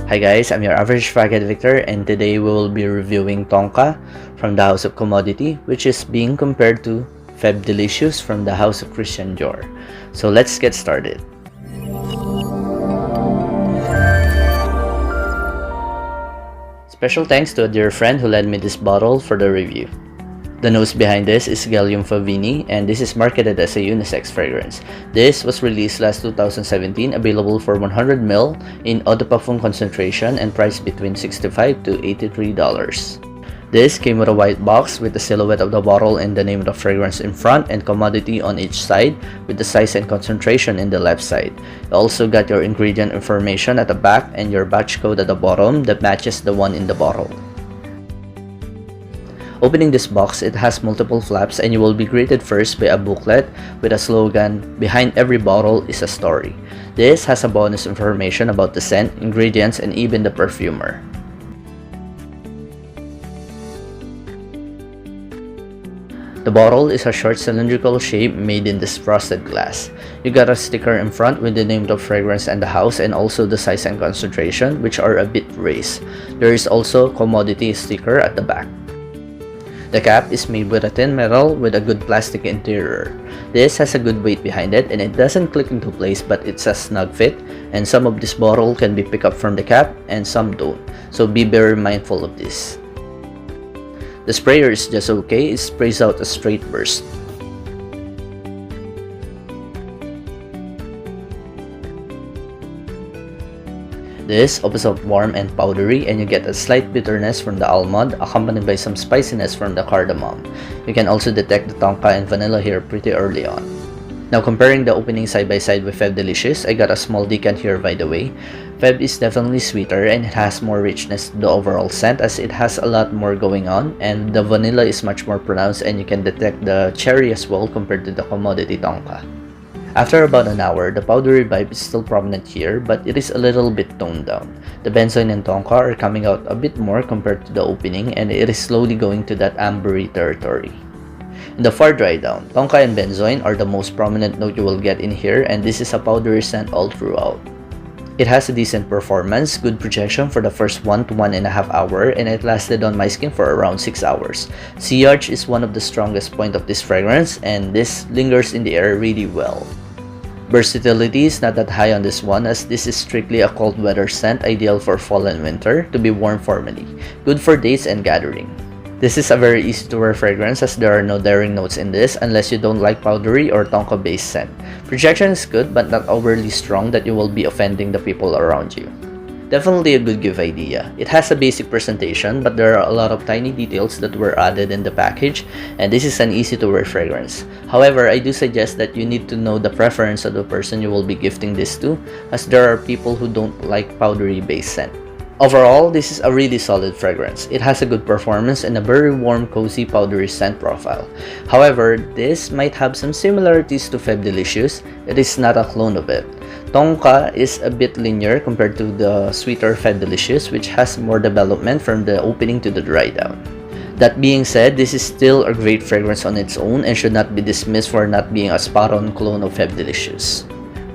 Hi guys, I'm your average faggot Victor, and today we will be reviewing Tonka from the House of Commodity, which is being compared to Feve Delicious from the House of Christian Dior. So let's get started. Special thanks to a dear friend who lent me this bottle for the review. The nose behind this is Guillaume Flavigny, and this is marketed as a unisex fragrance. This was released last 2017, available for 100ml in eau de parfum concentration and priced between $65 to $83. This came with a white box with the silhouette of the bottle and the name of the fragrance in front and commodity on each side, with the size and concentration in the left side. You also got your ingredient information at the back and your batch code at the bottom that matches the one in the bottle. Opening this box, it has multiple flaps and you will be greeted first by a booklet with a slogan, "Behind every bottle is a story." This has a bonus information about the scent, ingredients, and even the perfumer. The bottle is a short cylindrical shape made in this frosted glass. You got a sticker in front with the name of the fragrance and the house, and also the size and concentration, which are a bit raised. There is also a commodity sticker at the back. The cap is made with a thin metal with a good plastic interior. This has a good weight behind it and it doesn't click into place, but it's a snug fit, and some of this bottle can be picked up from the cap and some don't, so be very mindful of this. The sprayer is just okay, it sprays out a straight burst. This opens up warm and powdery, and you get a slight bitterness from the almond accompanied by some spiciness from the cardamom. You can also detect the tonka and vanilla here pretty early on. Now comparing the opening side by side with Feve Delicious, I got a small decant here by the way. Feve is definitely sweeter and it has more richness to the overall scent as it has a lot more going on, and the vanilla is much more pronounced and you can detect the cherry as well compared to the commodity tonka. After about an hour, the powdery vibe is still prominent here, but it is a little bit toned down. The benzoin and tonka are coming out a bit more compared to the opening, and it is slowly going to that ambery territory. In the far dry down, tonka and benzoin are the most prominent note you will get in here, and this is a powdery scent all throughout. It has a decent performance, good projection for the first 1 to 1.5 hours, and it lasted on my skin for around 6 hours. Sillage is one of the strongest points of this fragrance, and this lingers in the air really well. Versatility is not that high on this one, as this is strictly a cold weather scent ideal for fall and winter to be worn formally, good for dates and gathering. This is a very easy to wear fragrance as there are no daring notes in this unless you don't like powdery or tonka based scent. Projection is good but not overly strong that you will be offending the people around you. Definitely a good gift idea. It has a basic presentation, but there are a lot of tiny details that were added in the package, and this is an easy to wear fragrance. However, I do suggest that you need to know the preference of the person you will be gifting this to, as there are people who don't like powdery based scent. Overall, this is a really solid fragrance. It has a good performance and a very warm, cozy, powdery scent profile. However, this might have some similarities to Feve Delicious. It is not a clone of it. Tonka is a bit linear compared to the sweeter Feve Delicious, which has more development from the opening to the dry down. That being said, this is still a great fragrance on its own and should not be dismissed for not being a spot-on clone of Feve Delicious.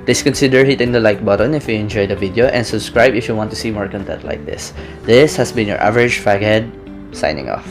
Please consider hitting the like button if you enjoyed the video and subscribe if you want to see more content like this. This has been your average faghead, signing off.